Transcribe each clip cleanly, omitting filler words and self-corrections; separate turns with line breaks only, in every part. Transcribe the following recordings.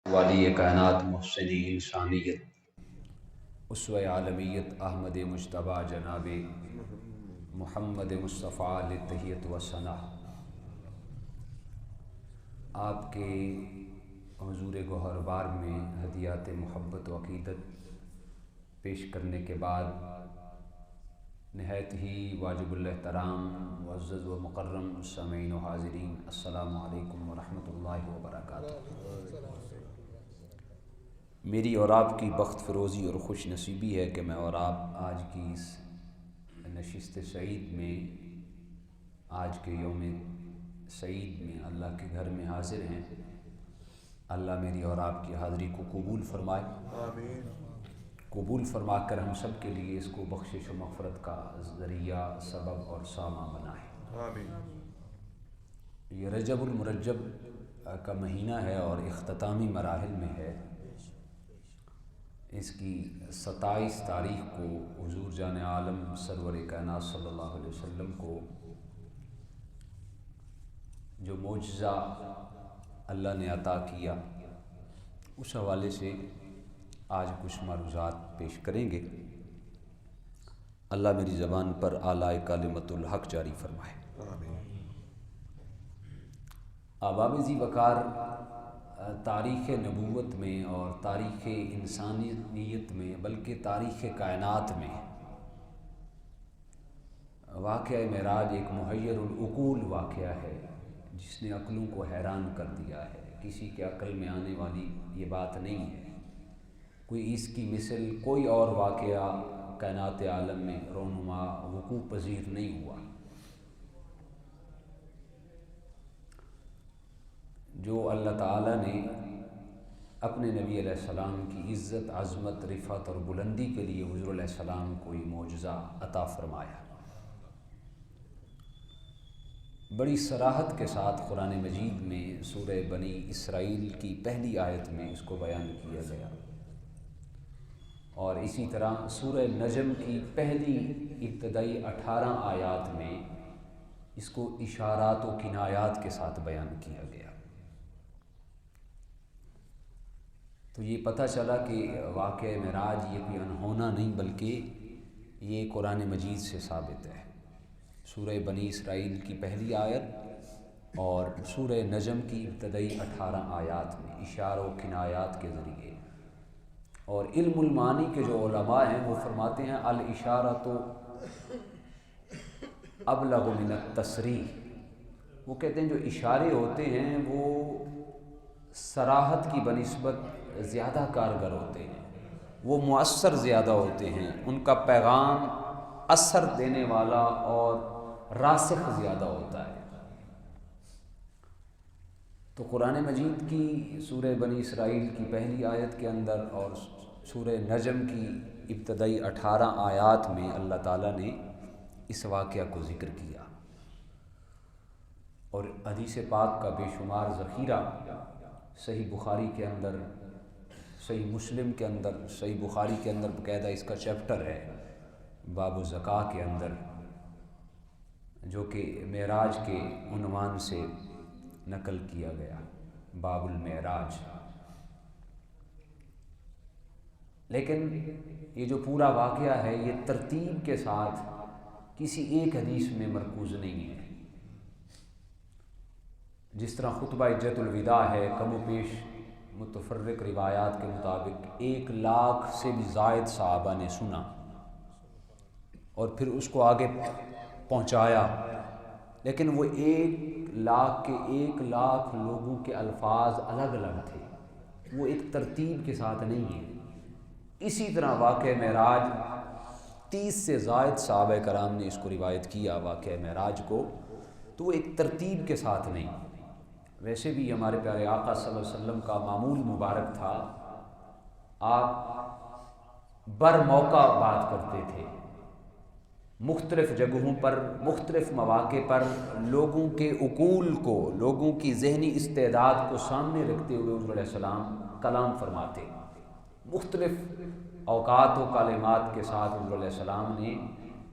والی کائنات محسن انسانیت اسوہ عالمیت احمد مجتبیٰ جناب محمد مصطفیٰ للتحیت و ثنا، آپ کے حضور گوہر بار میں ہدیات محبت و عقیدت پیش کرنے کے بعد نہایت ہی واجب الاحترام معزز و مکرم سامعین و حاضرین، السلام علیکم ورحمۃ اللہ وبرکاتہ۔ میری اور آپ کی بخت فروزی اور خوش نصیبی ہے کہ میں اور آپ آج کی اس نشست سعید میں، آج کے یوم سعید میں اللہ کے گھر میں حاضر ہیں۔ اللہ میری اور آپ کی حاضری کو قبول فرمائے، آمین۔ قبول فرما کر ہم سب کے لیے اس کو بخشش و مغفرت کا ذریعہ، سبب اور سامان بنائے، آمین۔ یہ رجب المرجب کا مہینہ ہے اور اختتامی مراحل میں ہے۔ اس کی 27 تاریخ کو حضور جان عالم سرور کائنات صلی اللہ علیہ وسلم کو جو معجزہ اللہ نے عطا کیا، اس حوالے سے آج کچھ معروضات پیش کریں گے۔ اللہ میری زبان پر اعلی کلمت الحق جاری فرمائے، آمین۔ احباب ذی وقار، تاریخ نبوت میں اور تاریخ انسانیت میں، بلکہ تاریخ کائنات میں واقعہ معراج ایک محیر العقول واقعہ ہے، جس نے عقلوں کو حیران کر دیا ہے۔ کسی کے عقل میں آنے والی یہ بات نہیں ہے، کوئی اس کی مثل کوئی اور واقعہ کائنات عالم میں رونما وقوع پذیر نہیں ہوا۔ جو اللہ تعالیٰ نے اپنے نبی علیہ السلام کی عزت، عظمت، رفعت اور بلندی کے لیے حضور علیہ السلام کو یہ معجزہ عطا فرمایا، بڑی صراحت کے ساتھ قرآن مجید میں سورہ بنی اسرائیل کی پہلی آیت میں اس کو بیان کیا گیا، اور اسی طرح سورہ نجم کی پہلی ابتدائی 18 آیات میں اس کو اشارات و کنایات کے ساتھ بیان کیا گیا۔ تو یہ پتہ چلا کہ واقعہ معراج یہ کوئی انہونا نہیں، بلکہ یہ قرآن مجید سے ثابت ہے۔ سورہ بنی اسرائیل کی پہلی آیت اور سورہ نجم کی ابتدائی 18 آیات میں اشاروں و کنایات کے ذریعے، اور علم المعانی کے جو علماء ہیں وہ فرماتے ہیں الاشارۃ ابلغ من التصریح۔ وہ کہتے ہیں جو اشارے ہوتے ہیں وہ صراحت کی بنسبت زیادہ کارگر ہوتے ہیں، وہ مؤثر زیادہ ہوتے ہیں، ان کا پیغام اثر دینے والا اور راسخ زیادہ ہوتا ہے۔ تو قرآن مجید کی سورہ بنی اسرائیل کی پہلی آیت کے اندر اور سورہ نجم کی ابتدائی 18 آیات میں اللہ تعالیٰ نے اس واقعہ کو ذکر کیا، اور حدیث پاک کا بے شمار ذخیرہ صحیح بخاری کے اندر، صحیح مسلم کے اندر، صحیح بخاری کے اندر باقاعدہ اس کا چیپٹر ہے باب الزکاة کے اندر، جو کہ معراج کے عنوان سے نقل کیا گیا، باب المعراج۔ لیکن یہ جو پورا واقعہ ہے یہ ترتیب کے ساتھ کسی ایک حدیث میں مرکوز نہیں ہے۔ جس طرح خطبہ حجۃ الوداع ہے، کم و بیش متفرق روایات کے مطابق 1,00,000 سے بھی زائد صحابہ نے سنا اور پھر اس کو آگے پہنچایا، لیکن وہ 1,00,000 کے 1,00,000 لوگوں کے الفاظ الگ الگ تھے، وہ ایک ترتیب کے ساتھ نہیں ہے۔ اسی طرح واقعہ معراج 30 سے زائد صحابہ کرام نے اس کو روایت کیا، واقعہ معراج کو، تو وہ ایک ترتیب کے ساتھ نہیں۔ ویسے بھی ہمارے پیارے آقا صلی اللہ علیہ وسلم کا معمول مبارک تھا، آپ بر موقع بات کرتے تھے، مختلف جگہوں پر، مختلف مواقع پر لوگوں کے عقول کو، لوگوں کی ذہنی استعداد کو سامنے رکھتے ہوئے حضور علیہ السلام کلام فرماتے۔ مختلف اوقات و کلمات کے ساتھ حضور علیہ السلام نے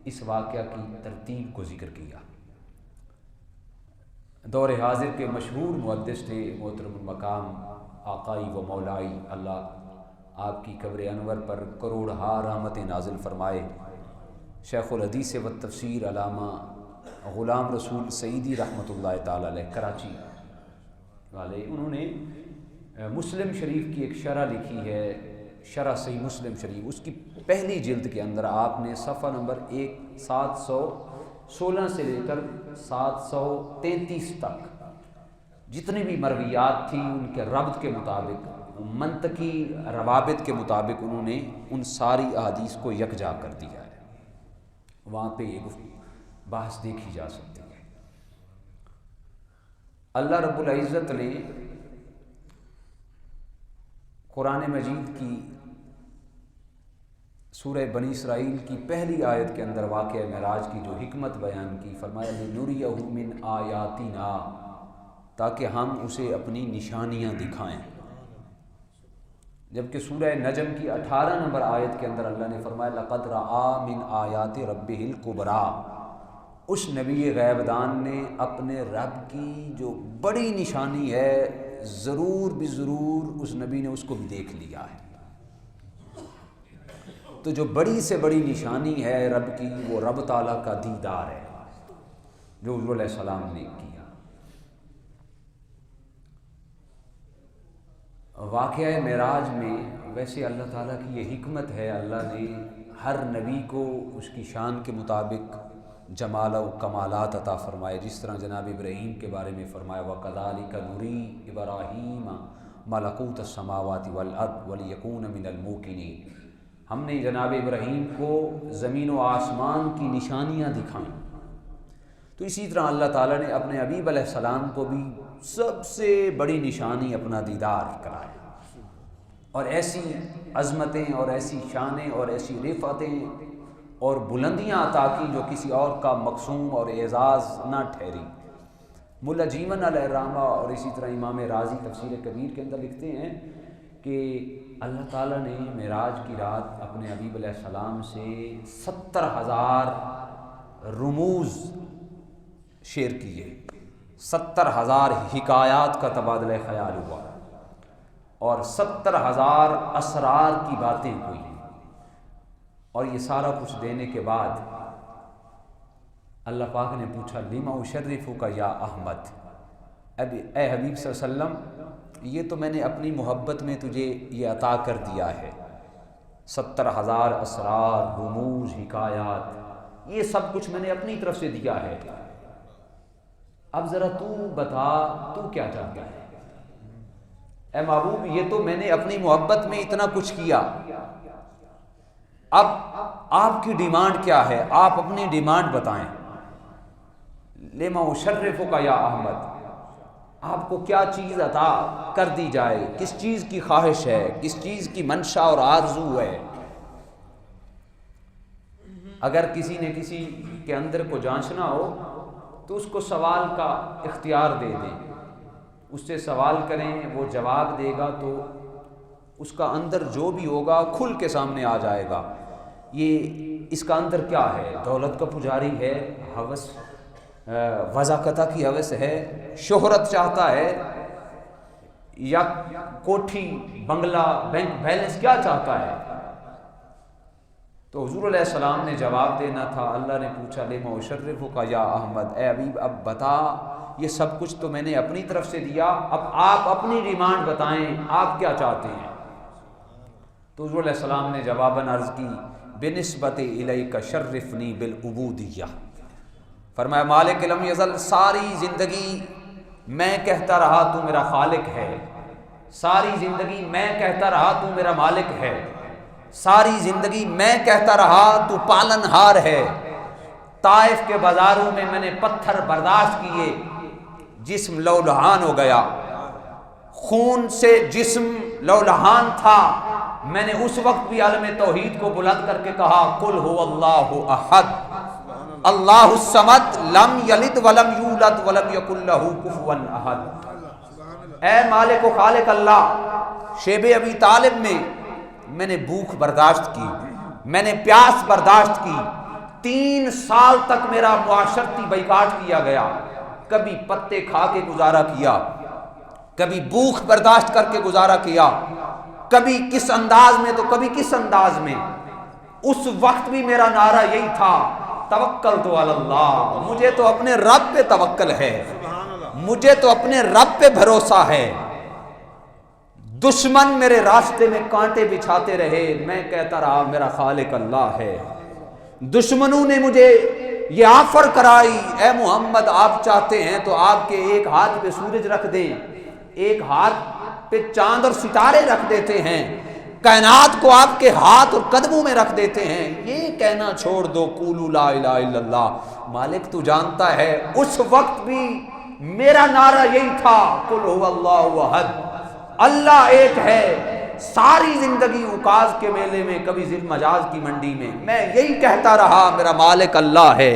اس واقعہ کی ترتیب کو ذکر کیا۔ دور حاضر کے مشہور محدث تھے محترم المقام آقائی و مولائی، اللہ آپ کی قبر انور پر کروڑہا رحمتیں نازل فرمائے۔ شیخ الحدیث و تفسیر علامہ غلام رسول سعیدی رحمۃ اللہ تعالی علیہ کراچی والے، انہوں نے مسلم شریف کی ایک شرح لکھی ہے، شرح صحیح مسلم شریف، اس کی پہلی جلد کے اندر آپ نے صفحہ نمبر 716 سے لے کر 733 تک جتنی بھی مرویات تھیں ان کے ربط کے مطابق، منطقی روابط کے مطابق انہوں نے ان ساری احادیث کو یکجا کر دیا ہے۔ وہاں پہ یہ بحث دیکھی جا سکتی ہے۔ اللہ رب العزت نے قرآن مجید کی سورہ بنی اسرائیل کی پہلی آیت کے اندر واقعہ معراج کی جو حکمت بیان کی، فرمایا لِنُرِيَهُ مِنْ آیَاتِنَا، تاکہ ہم اسے اپنی نشانیاں دکھائیں۔ جبکہ سورہ نجم کی 18 نمبر آیت کے اندر اللہ نے فرمایا لَقَدْ رَآ مِنْ آیَاتِ رَبِّهِ الْكُبْرَى، اس نبی غیب دان نے اپنے رب کی جو بڑی نشانی ہے ضرور بھی ضرور اس نبی نے اس کو بھی دیکھ لیا ہے۔ تو جو بڑی سے بڑی نشانی ہے رب کی، وہ رب تعالیٰ کا دیدار ہے جو حضور علیہ السلام نے کیا۔ واقعہ معراج میں ویسے اللہ تعالیٰ کی یہ حکمت ہے، اللہ نے ہر نبی کو اس کی شان کے مطابق جمال و کمالات عطا فرمائے، جس طرح جناب ابراہیم کے بارے میں فرمایا وَكَذَلِكَ نُرِي إِبْرَاهِيمَ مَلَكُوتَ السَّمَاوَاتِ وَالْأَرْضِ وَلِيَكُونَ مِنَ الْمُوقِنِينَ، ہم نے جناب ابراہیم کو زمین و آسمان کی نشانیاں دکھائیں۔ تو اسی طرح اللہ تعالیٰ نے اپنے حبیب علیہ السلام کو بھی سب سے بڑی نشانی اپنا دیدار کرایا، اور ایسی عظمتیں اور ایسی شانیں اور ایسی رفعتیں اور بلندیاں عطا کی جو کسی اور کا مقصوم اور اعزاز نہ ٹھہری۔ ملا جیمن علیہ الرحمہ اور اسی طرح امام رازی تفسیر کبیر کے اندر لکھتے ہیں کہ اللہ تعالیٰ نے معراج کی رات اپنے حبیب علیہ السلام سے 70,000 رموز شیئر کیے، 70,000 حکایات کا تبادلہ خیال ہوا، اور 70,000 اسرار کی باتیں ہوئی۔ اور یہ سارا کچھ دینے کے بعد اللہ پاک نے پوچھا لِمَ أُشَرِّفُكَ یا احمد، اب اے حبیب صلی اللہ علیہ وسلم یہ تو میں نے اپنی محبت میں تجھے یہ عطا کر دیا ہے، 70,000 اسرار، رموز، حکایات، یہ سب کچھ میں نے اپنی طرف سے دیا ہے، اب ذرا تو بتا تو کیا چاہتا ہے؟ اے محبوب یہ تو میں نے اپنی محبت میں اتنا کچھ کیا، اب آپ کی ڈیمانڈ کیا ہے؟ آپ اپنی ڈیمانڈ بتائیں۔ لِمَ أُشَرِّفُكَ یا احمد، آپ کو کیا چیز عطا کر دی جائے، کس چیز کی خواہش ہے، کس چیز کی منشا اور آرزو ہے؟ اگر کسی نے کسی کے اندر کو جانچنا ہو تو اس کو سوال کا اختیار دے دیں، اس سے سوال کریں، وہ جواب دے گا تو اس کا اندر جو بھی ہوگا کھل کے سامنے آ جائے گا۔ یہ اس کا اندر کیا ہے؟ دولت کا پجاری ہے، ہوس وضاقتہ کی ہوس ہے، شہرت چاہتا ہے، یا کوٹھی بنگلہ بینک بیلنس کیا چاہتا ہے؟ تو حضور علیہ السلام نے جواب دینا تھا۔ اللہ نے پوچھا لِمَ أُشَرِّفُكَ یا احمد، اے حبیب اب بتا، یہ سب کچھ تو میں نے اپنی طرف سے دیا، اب آپ اپنی ڈیمانڈ بتائیں، آپ کیا چاہتے ہیں؟ تو حضور علیہ السلام نے جواباً عرض کی بِنِسْبَتِ إِلَيْكَ شَرِّفْنِي بِالْعُبُودِيَّةِ، فرمایا مالک لم یزل، ساری زندگی میں کہتا رہا تو میرا خالق ہے، ساری زندگی میں کہتا رہا تو میرا مالک ہے، ساری زندگی میں کہتا رہا تو پالن ہار ہے۔ طائف کے بازاروں میں نے پتھر برداشت کیے، جسم لولہان ہو گیا، خون سے جسم لولہان تھا، میں نے اس وقت بھی عالم توحید کو بلند کر کے کہا قل هو اللہ احد اللہ الصمد لم یلد ولم یولد ولم یکن لہ کفوا احد۔ اے مالک و خالق اللہ، شیب ابی طالب میں نے بھوک برداشت کی، میں نے پیاس برداشت کی، 3 سال تک میرا معاشرتی بائیکاٹ کیا گیا، کبھی پتے کھا کے گزارا کیا، کبھی بھوک برداشت کر کے گزارا کیا، کبھی کس انداز میں تو کبھی کس انداز میں. اس وقت بھی میرا نعرہ یہی تھا، توکلت علی اللہ، مجھے تو اپنے رب پہ توکل ہے، مجھے تو اپنے رب پہ بھروسہ ہے. دشمن میرے راستے میں کانٹے بچھاتے رہے، میں کہتا رہا میرا خالق اللہ ہے. دشمنوں نے مجھے یہ آفر کرائی، اے محمد آپ چاہتے ہیں تو آپ کے ایک ہاتھ پہ سورج رکھ دیں، ایک ہاتھ پہ چاند اور ستارے رکھ دیتے ہیں، کائنات کو آپ کے ہاتھ اور قدموں میں رکھ دیتے ہیں، یہ کہنا چھوڑ دو قولوا لا الہ الا اللہ. مالک تو جانتا ہے اس وقت بھی میرا نعرہ یہی تھا، قل هو اللہ احد، اللہ ایک ہے. ساری زندگی عکاظ کے میلے میں، کبھی ذی المجاز کی منڈی میں یہی کہتا رہا میرا مالک اللہ ہے.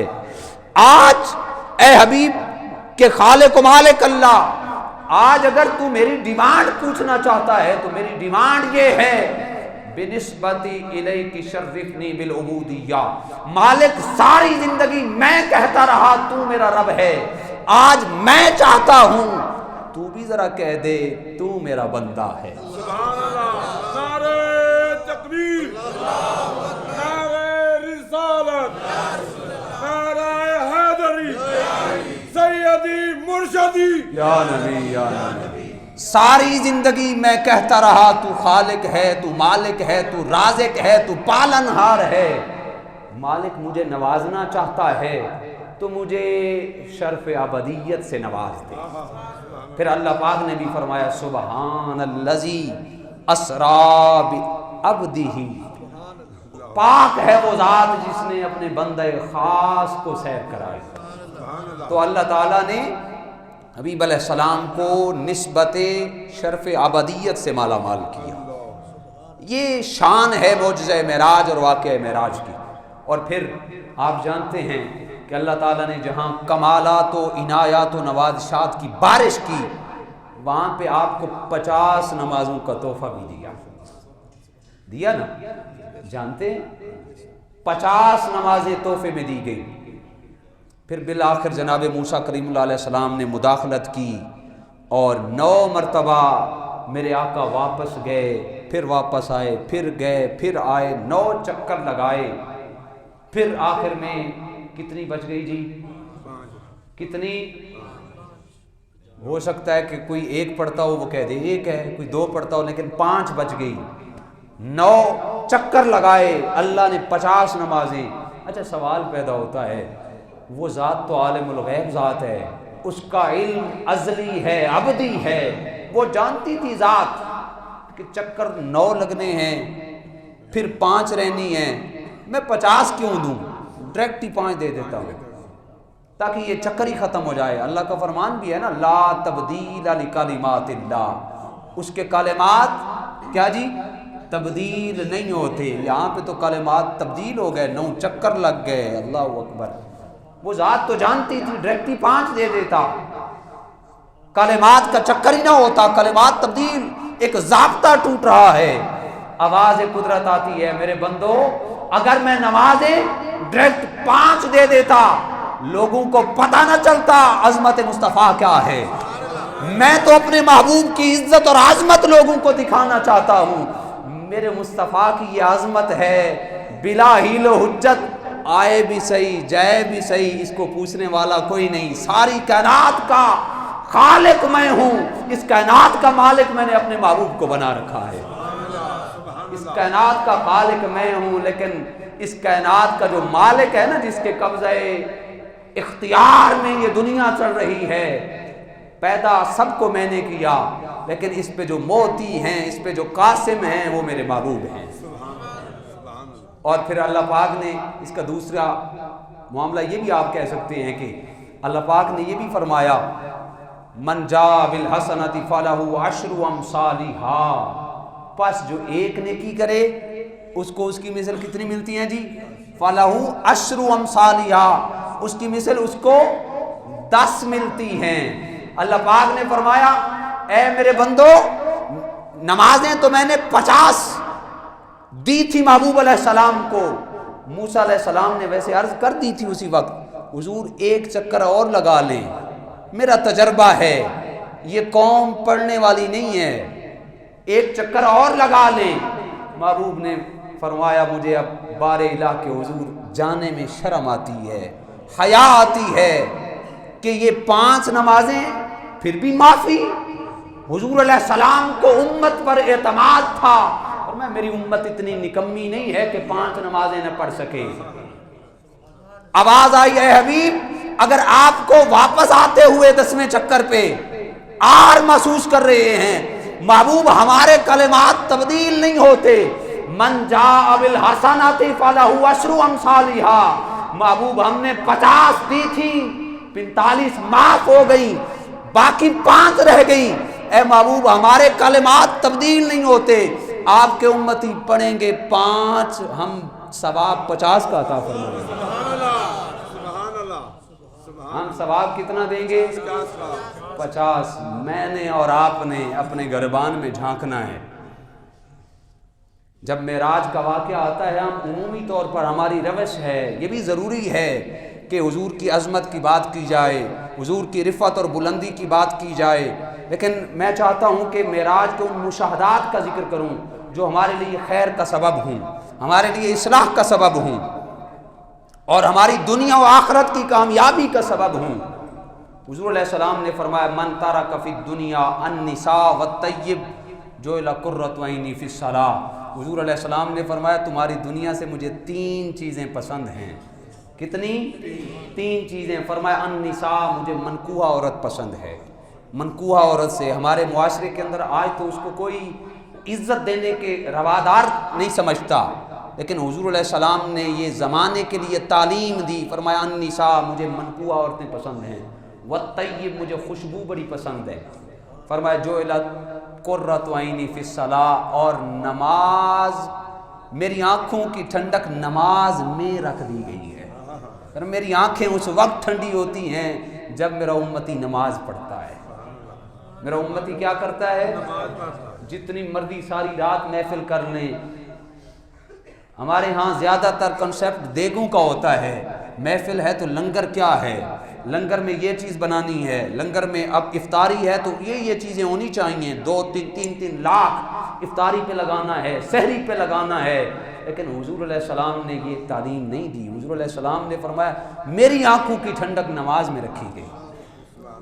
آج اے حبیب کہ خالق و مالک اللہ، آج اگر تو میری ڈیمانڈ پوچھنا چاہتا ہے تو میری ڈیمانڈ یہ ہے، بنسبتی الیک شرفنی بالعبودیہ. مالک ساری زندگی میں کہتا رہا تو میرا رب ہے، آج میں چاہتا ہوں تو بھی ذرا کہہ دے تو میرا بندہ ہے.
سبحان اللہ، نعرہ تکبیر، نعرہ رسالت، نعرہ حیدری، سیدی مرشدی
یا نبی یا نبی. ساری زندگی میں کہتا رہا تو خالق ہے، تو مالک ہے، تو رازق ہے، تو پالنہار ہے. مالک مجھے نوازنا چاہتا ہے تو مجھے شرف ابدیت سے نواز دے. پھر اللہ پاک نے بھی فرمایا سبحان الذی اسرا بعبدہ، پاک ہے وہ ذات جس نے اپنے بندے خاص کو سیر کرایا. تو اللہ تعالیٰ نے حبیب علیہ السلام کو نسبت شرف ابدیت سے مالا مال کیا. یہ شان ہے معجزہ معراج اور واقعہ معراج کی. اور پھر آپ جانتے ہیں کہ اللہ تعالیٰ نے جہاں کمالات و عنایات و نوازشات کی بارش کی، وہاں پہ آپ کو 50 نمازوں کا تحفہ بھی دیا نا. جانتے ہیں 50 نمازیں تحفے میں دی گئی. پھر بالآخر جناب موسیٰ کریم اللہ علیہ السلام نے مداخلت کی اور 9 مرتبہ میرے آقا واپس گئے، پھر واپس آئے، پھر گئے، پھر آئے، 9 چکر لگائے. پھر آخر میں کتنی بچ گئی جی؟ کتنی؟ ہو سکتا ہے کہ کوئی ایک پڑھتا ہو وہ کہہ دے ایک ہے، کوئی 2 پڑھتا ہو، لیکن 5 بچ گئی. 9 چکر لگائے، اللہ نے 50 نمازیں. اچھا سوال پیدا ہوتا ہے، وہ ذات تو عالم الغیب ذات ہے، اس کا علم ازلی ہے، ابدی ہے. وہ جانتی تھی ذات کہ چکر 9 لگنے ہیں، پھر 5 رہنی ہیں، میں 50 کیوں دوں، ڈائریکٹ ہی 5 دے دیتا ہوں تاکہ یہ چکر ہی ختم ہو جائے. اللہ کا فرمان بھی ہے نا، لا تبدیل لکلمات اللہ، اس کے کلمات کیا جی تبدیل نہیں ہوتے. یہاں پہ تو کلمات تبدیل ہو گئے، 9 چکر لگ گئے. اللہ اکبر. وہ ذات تو جانتی تھی، ڈائریکٹ ہی 5 دے دیتا، کلمات کا چکر ہی نہ ہوتا. کلمات تبدیل، ایک ضابطہ ٹوٹ رہا ہے. آواز قدرت آتی ہے، میرے بندو اگر میں نمازیں ڈائریکٹ 5 دے دیتا، لوگوں کو پتہ نہ چلتا عظمت مصطفیٰ کیا ہے. میں تو اپنے محبوب کی عزت اور عظمت لوگوں کو دکھانا چاہتا ہوں. میرے مصطفیٰ کی یہ عظمت ہے، بلا حیل و حجت، آئے بھی صحیح جائے بھی صحیح، اس کو پوچھنے والا کوئی نہیں. ساری کائنات کا خالق میں ہوں، اس کائنات کا مالک میں نے اپنے محبوب کو بنا رکھا ہے. اس کائنات کا خالق میں ہوں، لیکن اس کائنات کا جو مالک ہے نا، جس کے قبضہ اختیار میں یہ دنیا چل رہی ہے، پیدا سب کو میں نے کیا، لیکن اس پہ جو موتی ہیں، اس پہ جو قاسم ہیں، وہ میرے محبوب ہیں. اور پھر اللہ پاک نے اس کا دوسرا معاملہ یہ بھی آپ کہہ سکتے ہیں کہ اللہ پاک نے یہ بھی فرمایا من جاء بالحسنۃ فلہ عشر امثالھا، پس جو ایک نیکی کرے اس کو اس کی مثل کتنی ملتی ہیں جی؟ فلہ عشر امثالھا، اس کی مثل اس کو 10 ملتی ہیں. اللہ پاک نے فرمایا اے میرے بندو، نمازیں تو میں نے 50 دی تھی محبوب علیہ السلام کو. موسیٰ علیہ السلام نے ویسے عرض کر دی تھی اسی وقت، حضور ایک چکر اور لگا لیں، میرا تجربہ ہے یہ قوم پڑھنے والی نہیں ہے، ایک چکر اور لگا لیں۔ محبوب نے فرمایا مجھے اب بار الہ کے حضور جانے میں شرم آتی ہے، حیا آتی ہے کہ یہ 5 نمازیں پھر بھی معافی۔ حضور علیہ السلام کو امت پر اعتماد تھا، اور میری امت اتنی نکمی نہیں ہے کہ 5 نمازیں نہ پڑھ سکے۔ آواز آئی اے حبیب اگر آپ کو واپس آتے ہوئے 10ویں چکر پہ آر محسوس کر رہے ہیں، محبوب ہمارے کلمات تبدیل نہیں ہوتے۔ من جاء بالحسنۃ فلہ عشر امثالھا، محبوب ہم نے 50 دی تھی، 45 معاف ہو گئی، باقی 5 رہ گئی۔ اے محبوب ہمارے کلمات تبدیل نہیں ہوتے، آپ کے امتی پڑھیں گے 5، ہم ثواب 50 کا عطا فرمائیں گے۔
سبحان اللہ،
ہم ثواب کتنا دیں گے؟ 50۔ میں نے اور آپ نے اپنے گربان میں جھانکنا ہے۔ جب معراج کا واقعہ آتا ہے ہم عمومی طور پر ہماری روش ہے، یہ بھی ضروری ہے کہ حضور کی عظمت کی بات کی جائے، حضور کی رفعت اور بلندی کی بات کی جائے، لیکن میں چاہتا ہوں کہ معراج کے ان مشاہدات کا ذکر کروں جو ہمارے لیے خیر کا سبب ہوں، ہمارے لیے اصلاح کا سبب ہوں، اور ہماری دنیا و آخرت کی کامیابی کا سبب ہوں۔ حضور علیہ السلام نے فرمایا من ترک فی الدنیا النساء والطیب جعل قرۃ عینی فی الصلاۃ۔ حضور علیہ السلام نے فرمایا تمہاری دنیا سے مجھے 3 چیزیں پسند ہیں۔ کتنی؟ 3 چیزیں۔ فرمایا النساء، مجھے منکوحہ عورت پسند ہے۔ منکوحہ عورت سے ہمارے معاشرے کے اندر آج تو اس کو کوئی عزت دینے کے روادار نہیں سمجھتا، لیکن حضور علیہ السلام نے یہ زمانے کے لیے تعلیم دی۔ فرمایا النساء، مجھے منکوحہ عورتیں پسند ہیں، والطیب، مجھے خوشبو بڑی پسند ہے۔ فرمایا جعلت قرۃ عینی فی الصلاۃ، اور نماز، میری آنکھوں کی ٹھنڈک نماز میں رکھ دی گئی ہے۔ میری آنکھیں اس وقت ٹھنڈی ہوتی ہیں جب میرا امتی نماز پڑھتا ہے۔ میرا امتی کیا کرتا ہے؟ جتنی مرضی ساری رات محفل کر لیں، ہمارے ہاں زیادہ تر کنسیپٹ دیگوں کا ہوتا ہے۔ محفل ہے تو لنگر کیا ہے، لنگر میں یہ چیز بنانی ہے، لنگر میں اب افطاری ہے تو یہ چیزیں ہونی چاہیے، 2-3 لاکھ افطاری پہ لگانا ہے، سحری پہ لگانا ہے۔ لیکن حضور علیہ السلام نے یہ تعلیم نہیں دی۔ حضور علیہ السلام نے فرمایا میری آنکھوں کی ٹھنڈک نماز میں رکھی گئی۔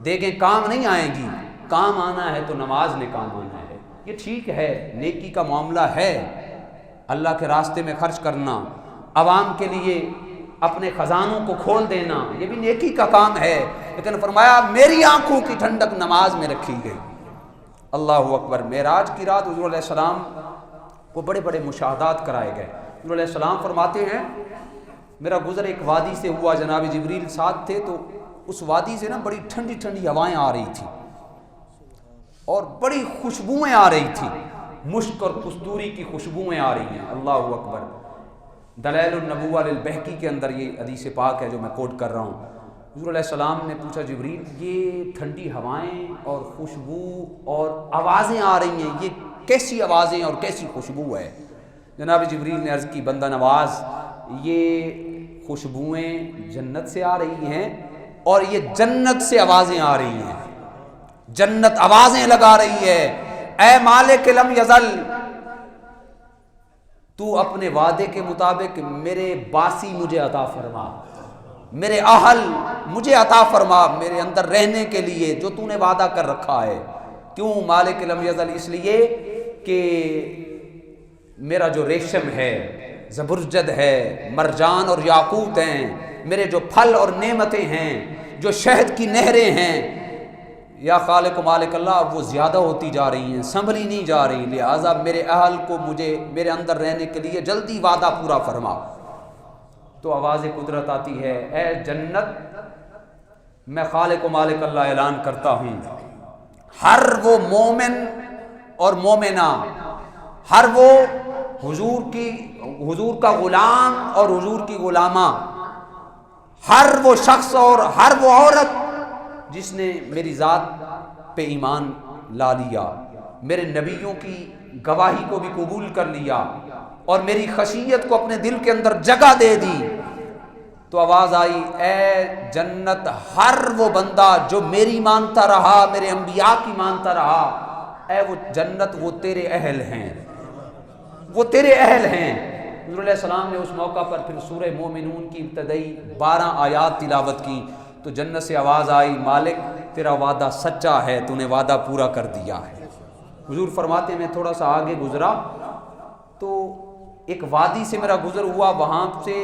دیکھیں کام نہیں آئیں گی، کام آنا ہے تو نماز نے کام آنا ہے۔ یہ ٹھیک ہے، نیکی کا معاملہ ہے، اللہ کے راستے میں خرچ کرنا، عوام کے لیے اپنے خزانوں کو کھول دینا، یہ بھی نیکی کا کام ہے، لیکن فرمایا میری آنکھوں کی ٹھنڈک نماز میں رکھی گئی۔ اللہ اکبر۔ معراج کی رات حضور علیہ السلام کو بڑے بڑے مشاہدات کرائے گئے۔ حضور علیہ السلام فرماتے ہیں میرا گزر ایک وادی سے ہوا، جناب جبریل ساتھ تھے، تو اس وادی سے نا بڑی ٹھنڈی ٹھنڈی ہوائیں آ رہی تھی اور بڑی خوشبوئیں آ رہی تھی، مشک اور کستوری کی خوشبوئیں آ رہی ہیں۔ اللہ اکبر۔ دلائل النبوہ للبہقی کے اندر یہ حدیث پاک ہے جو میں کوٹ کر رہا ہوں۔ حضور علیہ السلام نے پوچھا جبریل یہ ٹھنڈی ہوائیں اور خوشبو اور آوازیں آ رہی ہیں، یہ کیسی آوازیں اور کیسی خوشبو ہے؟ جناب جبریل نے عرض کی بندہ نواز، یہ خوشبوئیں جنت سے آ رہی ہیں اور یہ جنت سے آوازیں آ رہی ہیں، جنت آوازیں لگا رہی ہے، اے مالک لم یزل، تو اپنے وعدے کے مطابق میرے باسی مجھے عطا فرما، میرے اہل مجھے عطا فرما، میرے اندر رہنے کے لیے جو تو نے وعدہ کر رکھا ہے۔ کیوں مالک لم یزل؟ اس لیے کہ میرا جو ریشم ہے، زبرجد ہے، مرجان اور یاقوت ہیں، میرے جو پھل اور نعمتیں ہیں، جو شہد کی نہریں ہیں، یا خالق و مالک اللہ وہ زیادہ ہوتی جا رہی ہیں، سنبھلی نہیں جا رہی، لہٰذا میرے اہل کو مجھے میرے اندر رہنے کے لیے جلدی وعدہ پورا فرما۔ تو آواز قدرت آتی ہے، اے جنت میں خالق و مالک اللہ اعلان کرتا ہوں، ہر وہ مومن اور مومنہ، ہر وہ حضور کا غلام اور حضور کی غلامہ، ہر وہ شخص اور ہر وہ عورت جس نے میری ذات پہ ایمان لا لیا، میرے نبیوں کی گواہی کو بھی قبول کر لیا اور میری خشیت کو اپنے دل کے اندر جگہ دے دی، تو آواز آئی اے جنت ہر وہ بندہ جو میری مانتا رہا، میرے انبیاء کی مانتا رہا، اے وہ جنت وہ تیرے اہل ہیں، وہ تیرے اہل ہیں۔ حضور علیہ السلام نے اس موقع پر پھر سورہ مومنون کی ابتدائی 12 آیات تلاوت کی تو جنت سے آواز آئی مالک تیرا وعدہ سچا ہے، تو نے وعدہ پورا کر دیا ہے۔ حضور فرماتے میں تھوڑا سا آگے گزرا تو ایک وادی سے میرا گزر ہوا، وہاں سے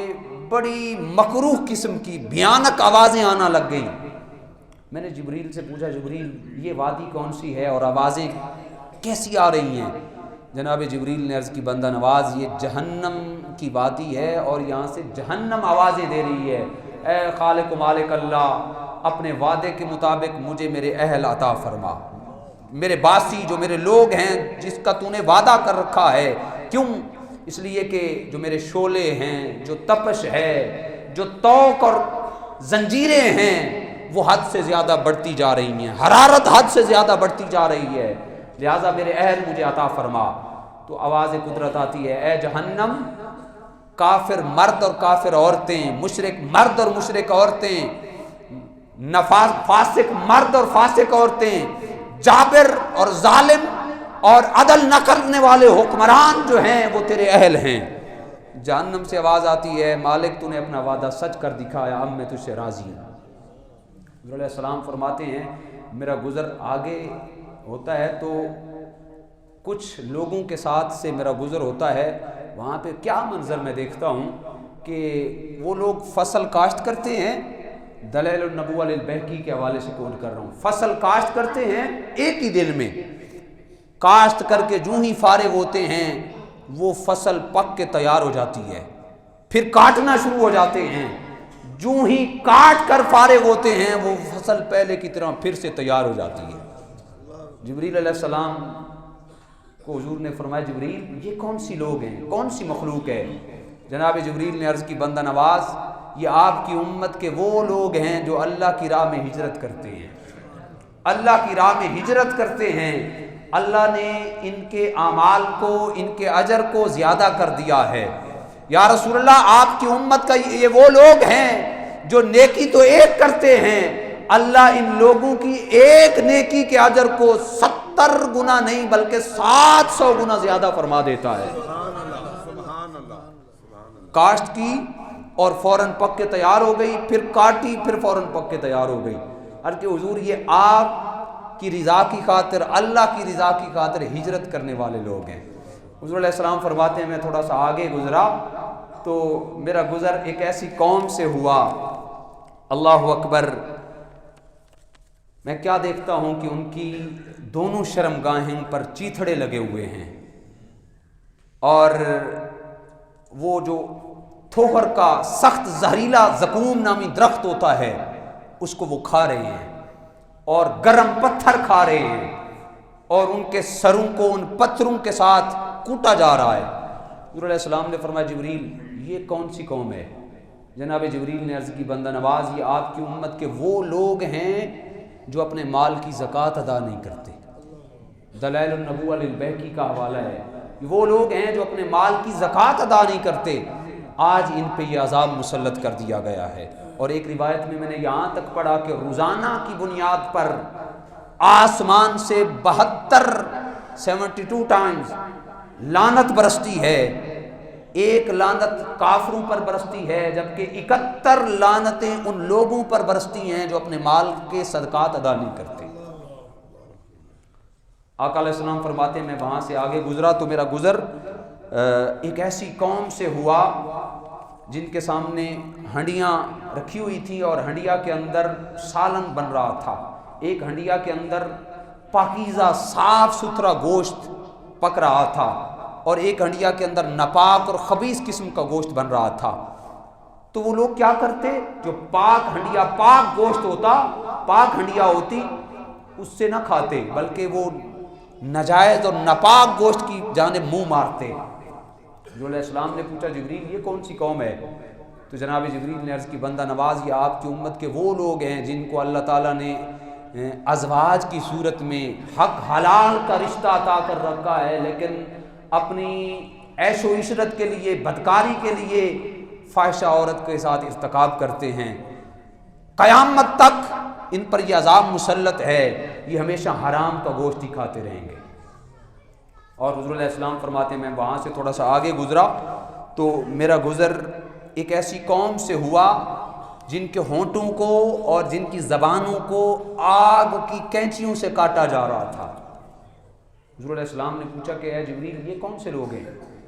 بڑی مکروہ قسم کی بھیانک آوازیں آنا لگ گئیں۔ میں نے جبریل سے پوچھا جبریل یہ وادی کون سی ہے اور آوازیں کیسی آ رہی ہیں؟ جناب جبریل نے عرض کی بندہ نواز یہ جہنم کی وادی ہے اور یہاں سے جہنم آوازیں دے رہی ہے، اے خالق و مالک اللہ اپنے وعدے کے مطابق مجھے میرے اہل عطا فرما، میرے باسی جو میرے لوگ ہیں جس کا تو نے وعدہ کر رکھا ہے۔ کیوں؟ اس لیے کہ جو میرے شعلے ہیں، جو تپش ہے، جو توق اور زنجیریں ہیں وہ حد سے زیادہ بڑھتی جا رہی ہیں، حرارت حد سے زیادہ بڑھتی جا رہی ہے، لہٰذا میرے اہل مجھے عطا فرما۔ تو آواز قدرت آتی ہے اے جہنم کافر مرد اور کافر عورتیں، مشرک مرد اور مشرک عورتیں، فاسق مرد اور فاسق عورتیں، جابر اور ظالم اور عدل نہ کرنے والے حکمران جو ہیں وہ تیرے اہل ہیں۔ جہنم سے آواز آتی ہے مالک تو نے اپنا وعدہ سچ کر دکھایا، اب میں تجھ سے راضی ہوں۔ حضور علیہ السلام فرماتے ہیں میرا گزر آگے ہوتا ہے تو کچھ لوگوں کے ساتھ سے میرا گزر ہوتا ہے، وہاں پہ کیا منظر میں دیکھتا ہوں کہ وہ لوگ فصل کاشت کرتے ہیں، دلائل النبوہ للبہقی کے حوالے سے کوٹ کر رہا ہوں، فصل کاشت کرتے ہیں ایک ہی دن میں، کاشت کر کے جو ہی فارغ ہوتے ہیں وہ فصل پک کے تیار ہو جاتی ہے، پھر کاٹنا شروع ہو جاتے ہیں، جو ہی کاٹ کر فارغ ہوتے ہیں وہ فصل پہلے کی طرح پھر سے تیار ہو جاتی ہے۔ جبریل علیہ السلام کو حضور نے فرمایا جبریل یہ کون سی لوگ ہیں، کون سی مخلوق ہے؟ جناب جبریل نے عرض کی بندہ نواز یہ آپ کی امت کے وہ لوگ ہیں جو اللہ کی راہ میں ہجرت کرتے ہیں، اللہ کی راہ میں ہجرت کرتے ہیں، اللہ نے ان کے اعمال کو ان کے اجر کو زیادہ کر دیا ہے۔ یا رسول اللہ آپ کی امت کا یہ وہ لوگ ہیں جو نیکی تو ایک کرتے ہیں، اللہ ان لوگوں کی ایک نیکی کے اجر کو 70 گنا نہیں بلکہ 700 گنا زیادہ فرما دیتا ہے۔
سبحان اللہ،
کاشت کی اور فوراً پک کے تیار ہو گئی، پھر کاٹی پھر فوراً پک کے تیار ہو گئی۔ کہ حضور یہ آپ کی رضا کی خاطر، اللہ کی رضا کی خاطر ہجرت کرنے والے لوگ ہیں۔ حضور علیہ السلام فرماتے ہیں میں تھوڑا سا آگے گزرا تو میرا گزر ایک ایسی قوم سے ہوا، اللہ اکبر، میں کیا دیکھتا ہوں کہ ان کی دونوں شرمگاہیں پر چیتھڑے لگے ہوئے ہیں اور وہ جو تھوہر کا سخت زہریلا زقوم نامی درخت ہوتا ہے اس کو وہ کھا رہے ہیں اور گرم پتھر کھا رہے ہیں اور ان کے سروں کو ان پتھروں کے ساتھ کوٹا جا رہا ہے۔ حضور علیہ السلام نے فرمایا جبریل یہ کون سی قوم ہے؟ جناب جبریل نے عرض کی بندہ نواز یہ آپ کی امت کے وہ لوگ ہیں جو اپنے مال کی زکوٰۃ ادا نہیں کرتے۔ دلائل النبوہ للبہقی کا حوالہ ہے، وہ لوگ ہیں جو اپنے مال کی زکوٰۃ ادا نہیں کرتے، آج ان پہ یہ عذاب مسلط کر دیا گیا ہے۔ اور ایک روایت میں نے یہاں تک پڑھا کہ روزانہ کی بنیاد پر آسمان سے 72 ٹائمز لعنت برستی ہے، ایک لعنت کافروں پر برستی ہے جبکہ 71 لعنتیں ان لوگوں پر برستی ہیں جو اپنے مال کے صدقات ادا نہیں کرتے۔ آقا علیہ السلام فرماتے ہیں میں وہاں سے آگے گزرا تو میرا گزر ایک ایسی قوم سے ہوا جن کے سامنے ہنڈیاں رکھی ہوئی تھی اور ہنڈیا کے اندر سالن بن رہا تھا، ایک ہنڈیا کے اندر پاکیزہ صاف ستھرا گوشت پک رہا تھا اور ایک ہنڈیا کے اندر ناپاک اور خبیث قسم کا گوشت بن رہا تھا۔ تو وہ لوگ کیا کرتے، جو پاک ہنڈیا پاک گوشت ہوتا، پاک ہنڈیا ہوتی اس سے نہ کھاتے بلکہ وہ ناجائز اور ناپاک گوشت کی جانب منہ مارتے۔ جو علیہ السلام نے پوچھا جبریل یہ کون سی قوم ہے؟ تو جناب جبریل نے عرض کی بندہ نواز یہ آپ کی امت کے وہ لوگ ہیں جن کو اللہ تعالیٰ نے ازواج کی صورت میں حق حلال کا رشتہ عطا کر رکھا ہے، لیکن اپنی عیش و عشرت کے لیے، بدکاری کے لیے فاحشہ عورت کے ساتھ ارتکاب کرتے ہیں، قیامت تک ان پر یہ عذاب مسلط ہے، یہ ہمیشہ حرام کا گوشت ہی کھاتے رہیں گے۔ اور حضور علیہ السلام فرماتے ہیں، میں وہاں سے تھوڑا سا آگے گزرا تو میرا گزر ایک ایسی قوم سے ہوا جن کے ہونٹوں کو اور جن کی زبانوں کو آگ کی کینچیوں سے کاٹا جا رہا تھا۔ حضور علیہ السلام نے پوچھا کہ اے جبریل یہ کون سے لوگ ہیں؟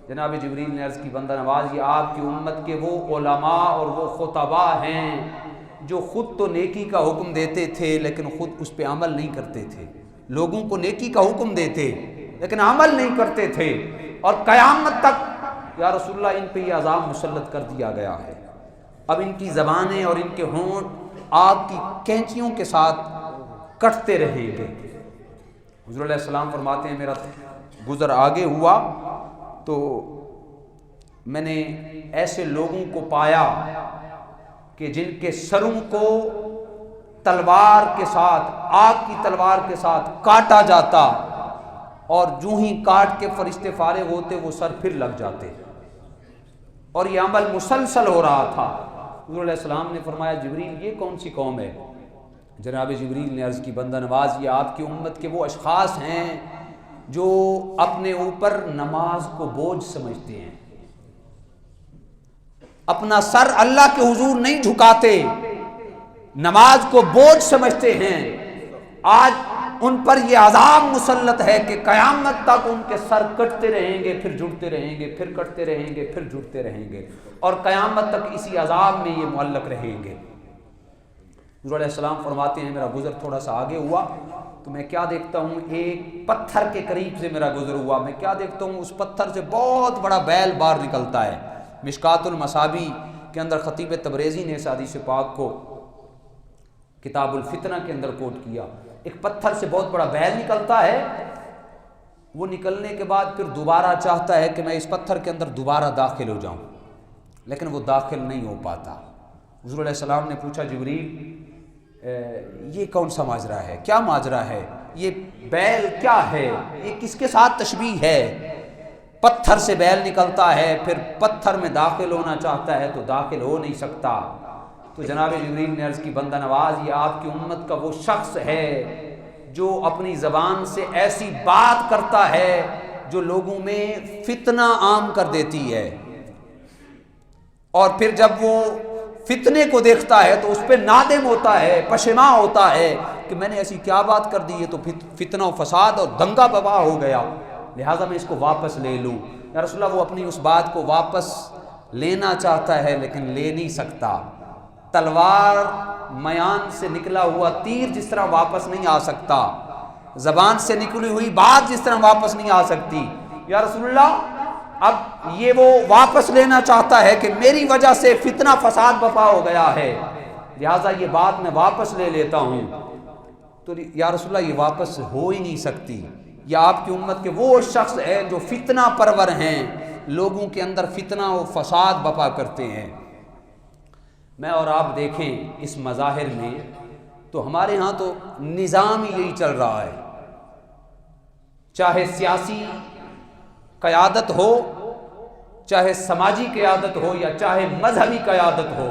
جناب جبریل نے عرض کی بندہ نواز یہ آپ کی امت کے وہ علماء اور وہ خطباء ہیں جو خود تو نیکی کا حکم دیتے تھے لیکن خود اس پہ عمل نہیں کرتے تھے، لوگوں کو نیکی کا حکم دیتے لیکن عمل نہیں کرتے تھے، اور قیامت تک یا رسول اللہ ان پہ یہ عذاب مسلط کر دیا گیا ہے۔ اب ان کی زبانیں اور ان کے ہونٹ آگ کی کینچیوں کے ساتھ کٹتے رہیں گے۔ حضور علیہ السلام فرماتے ہیں میرا گزر آگے ہوا تو میں نے ایسے لوگوں کو پایا کہ جن کے سروں کو تلوار کے ساتھ، آگ کی تلوار کے ساتھ کاٹا جاتا، اور جو ہی کاٹ کے فرشتے فارغ ہوتے وہ سر پھر لگ جاتے، اور یہ عمل مسلسل ہو رہا تھا۔ حضور علیہ السلام نے فرمایا جبریل یہ کون سی قوم ہے؟ جناب جبریل نے عرض کی بندہ نواز یہ آپ کی امت کے وہ اشخاص ہیں جو اپنے اوپر نماز کو بوجھ سمجھتے ہیں، اپنا سر اللہ کے حضور نہیں جھکاتے، نماز کو بوجھ سمجھتے ہیں۔ آج ان پر یہ عذاب مسلط ہے کہ قیامت تک ان کے سر کٹتے رہیں گے، پھر جڑتے رہیں گے، پھر کٹتے رہیں گے، پھر جڑتے رہیں گے، اور قیامت تک اسی عذاب میں یہ معلق رہیں گے۔ حضور علیہ السلام فرماتے ہیں میرا گزر تھوڑا سا آگے ہوا تو میں کیا دیکھتا ہوں، ایک پتھر کے قریب سے میرا گزر ہوا، میں کیا دیکھتا ہوں اس پتھر سے بہت بڑا بیل باہر نکلتا ہے۔ مشکات المصابی کے اندر خطیب تبریزی نے اس حدیث پاک کو کتاب الفتنہ کے اندر کوٹ کیا۔ ایک پتھر سے بہت بڑا بیل نکلتا ہے، وہ نکلنے کے بعد پھر دوبارہ چاہتا ہے کہ میں اس پتھر کے اندر دوبارہ داخل ہو جاؤں، لیکن وہ داخل نہیں ہو پاتا۔ حضور علیہ السلام نے پوچھا جبریل یہ کون سا ماجرا ہے، کیا ماجرا ہے، یہ بیل کیا ہے، یہ کس کے ساتھ تشبیہ ہے؟ پتھر سے بیل نکلتا ہے، پھر پتھر میں داخل ہونا چاہتا ہے تو داخل ہو نہیں سکتا۔ تو جناب جبریل نے عرض کی بندہ نواز یہ آپ کی امت کا وہ شخص ہے جو اپنی زبان سے ایسی بات کرتا ہے جو لوگوں میں فتنہ عام کر دیتی ہے، اور پھر جب وہ فتنے کو دیکھتا ہے تو اس پہ نادم ہوتا ہے، پشیماں ہوتا ہے کہ میں نے ایسی کیا بات کر دی ہے، تو فتنہ و فساد اور دنگا ببا ہو گیا، لہٰذا میں اس کو واپس لے لوں۔ یا رسول اللہ وہ اپنی اس بات کو واپس لینا چاہتا ہے لیکن لے نہیں سکتا۔ تلوار میان سے نکلا ہوا تیر جس طرح واپس نہیں آ سکتا، زبان سے نکلی ہوئی بات جس طرح واپس نہیں آ سکتی، یا رسول اللہ اب یہ وہ واپس لینا چاہتا ہے کہ میری وجہ سے فتنہ فساد برپا ہو گیا ہے، لہٰذا یہ بات میں واپس لے لیتا ہوں۔ تو یا رسول اللہ یہ واپس ہو ہی نہیں سکتی، یہ آپ کی امت کے وہ شخص ہے جو فتنہ پرور ہیں، لوگوں کے اندر فتنہ و فساد برپا کرتے ہیں۔ میں اور آپ دیکھیں اس مظاہر میں تو ہمارے ہاں تو نظام ہی یہی چل رہا ہے، چاہے سیاسی قیادت ہو، چاہے سماجی قیادت ہو، یا چاہے مذہبی قیادت ہو،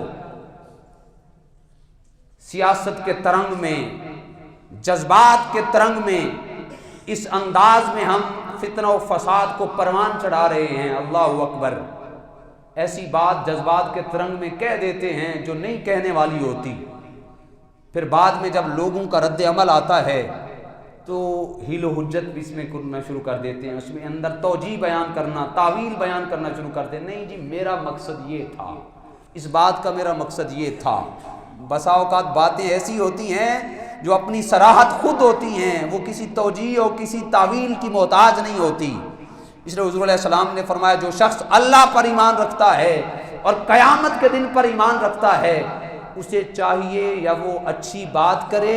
سیاست کے ترنگ میں، جذبات کے ترنگ میں اس انداز میں ہم فتنہ و فساد کو پروان چڑھا رہے ہیں۔ اللہ اکبر، ایسی بات جذبات کے ترنگ میں کہہ دیتے ہیں جو نہیں کہنے والی ہوتی، پھر بعد میں جب لوگوں کا رد عمل آتا ہے تو حیل و حجت بھی اس میں کرنا شروع کر دیتے ہیں، اس میں اندر توجیہ بیان کرنا، تعویل بیان کرنا شروع کر دیتے ہیں، نہیں جی میرا مقصد یہ تھا، اس بات کا میرا مقصد یہ تھا۔ بسا اوقات باتیں ایسی ہوتی ہیں جو اپنی صراحت خود ہوتی ہیں، وہ کسی توجیہ اور کسی تعویل کی محتاج نہیں ہوتی۔ اس لیے حضور علیہ السلام نے فرمایا جو شخص اللہ پر ایمان رکھتا ہے اور قیامت کے دن پر ایمان رکھتا ہے، اسے چاہیے یا وہ اچھی بات کرے،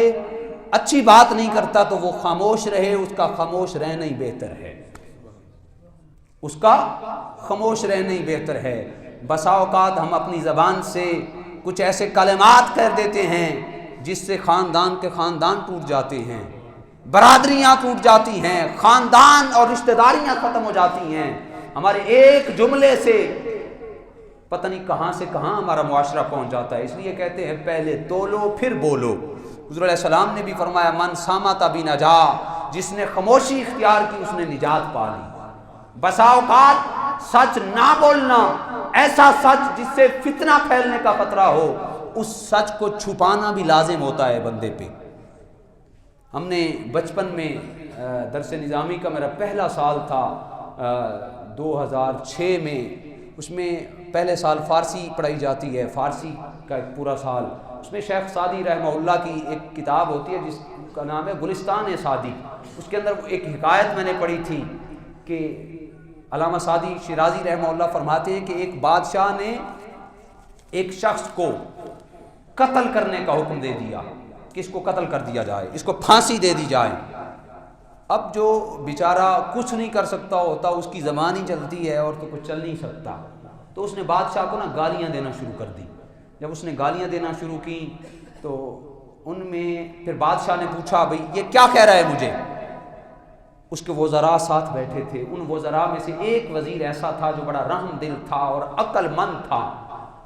اچھی بات نہیں کرتا تو وہ خاموش رہے، اس کا خاموش رہنا ہی بہتر ہے، اس کا خاموش رہنا ہی بہتر ہے۔ بسا اوقات ہم اپنی زبان سے کچھ ایسے کلمات کہہ دیتے ہیں جس سے خاندان کے خاندان ٹوٹ جاتے ہیں، برادریاں ٹوٹ جاتی ہیں، خاندان اور رشتہ داریاں ختم ہو جاتی ہیں، ہمارے ایک جملے سے پتہ نہیں کہاں سے کہاں ہمارا معاشرہ پہنچ جاتا ہے. اس لیے کہتے ہیں پہلے تولو پھر بولو. حضور علیہ السلام نے بھی فرمایا من صامت بنجا، جس نے خاموشی اختیار کی اس نے نجات پا لی. بسا اوقات سچ نہ بولنا، ایسا سچ جس سے فتنہ پھیلنے کا خطرہ ہو، اس سچ کو چھپانا بھی لازم ہوتا ہے بندے پہ. ہم نے بچپن میں درس نظامی کا میرا پہلا سال تھا 2006 میں، اس میں پہلے سال فارسی پڑھائی جاتی ہے، فارسی کا ایک پورا سال. اس میں شیخ سعدی رحمہ اللہ کی ایک کتاب ہوتی ہے جس کا نام ہے گلستان سعدی. اس کے اندر ایک حکایت میں نے پڑھی تھی کہ علامہ سعدی شیرازی رحمہ اللہ فرماتے ہیں کہ ایک بادشاہ نے ایک شخص کو قتل کرنے کا حکم دے دیا کہ اس کو قتل کر دیا جائے، اس کو پھانسی دے دی جائے. اب جو بیچارہ کچھ نہیں کر سکتا ہوتا، اس کی زبان ہی چلتی ہے اور تو کچھ چل نہیں سکتا، تو اس نے بادشاہ کو گالیاں دینا شروع کر دی. جب اس نے گالیاں دینا شروع کی تو ان میں پھر بادشاہ نے پوچھا بھئی یہ کیا کہہ رہا ہے مجھے. اس کے وزراء ساتھ بیٹھے تھے. ان وزراء میں سے ایک وزیر ایسا تھا جو بڑا رحم دل تھا اور عقل مند تھا.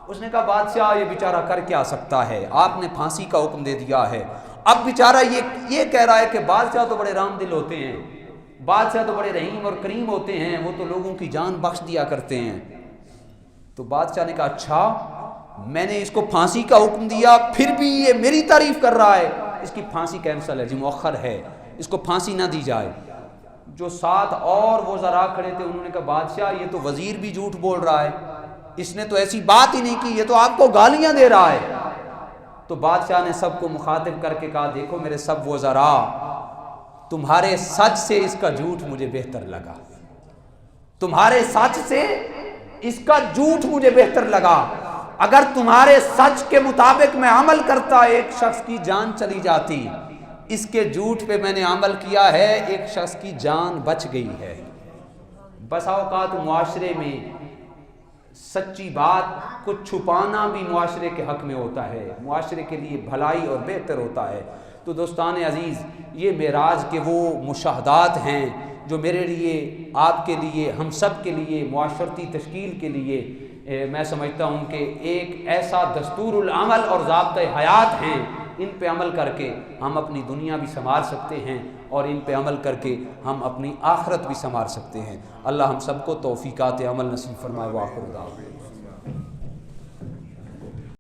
اس نے کہا بادشاہ یہ بیچارہ کر کیا سکتا ہے، آپ نے پھانسی کا حکم دے دیا ہے. اب بیچارہ یہ کہہ رہا ہے کہ بادشاہ تو بڑے رحم دل ہوتے ہیں، بادشاہ تو بڑے رحیم اور کریم ہوتے ہیں، وہ تو لوگوں کی جان بخش دیا کرتے ہیں. تو بادشاہ نے کہا اچھا، میں نے اس کو پھانسی کا حکم دیا پھر بھی یہ میری تعریف کر رہا ہے، اس کی پھانسی کینسل ہے جی، مؤخر ہے، اس کو پھانسی نہ دی جائے. جو ساتھ اور وزراء کھڑے تھے انہوں نے کہا بادشاہ یہ تو وزیر بھی جھوٹ بول رہا ہے، اس نے تو ایسی بات ہی نہیں کی، یہ تو آپ کو گالیاں دے رہا ہے. تو بادشاہ نے سب کو مخاطب کر کے کہا دیکھو میرے سب وزراء، تمہارے سچ سے اس کا جھوٹ مجھے بہتر لگا، تمہارے سچ سے اس کا جھوٹ مجھے بہتر لگا. اگر تمہارے سچ کے مطابق میں عمل کرتا ایک شخص کی جان چلی جاتی، اس کے جھوٹ پہ میں نے عمل کیا ہے، ایک شخص کی جان بچ گئی ہے. بسا اوقات معاشرے میں سچی بات کو چھپانا بھی معاشرے کے حق میں ہوتا ہے، معاشرے کے لیے بھلائی اور بہتر ہوتا ہے. تو دوستان عزیز، یہ معراج کے وہ مشاہدات ہیں جو میرے لیے، آپ کے لیے، ہم سب کے لیے، معاشرتی تشکیل کے لیے میں سمجھتا ہوں کہ ایک ایسا دستور العمل اور ضابطۂ حیات ہیں. ان پہ عمل کر کے ہم اپنی دنیا بھی سنوار سکتے ہیں اور ان پہ عمل کر کے ہم اپنی آخرت بھی سنوار سکتے ہیں. اللہ ہم سب کو توفیقات عمل نصیب فرمائے. وآخر دعوانا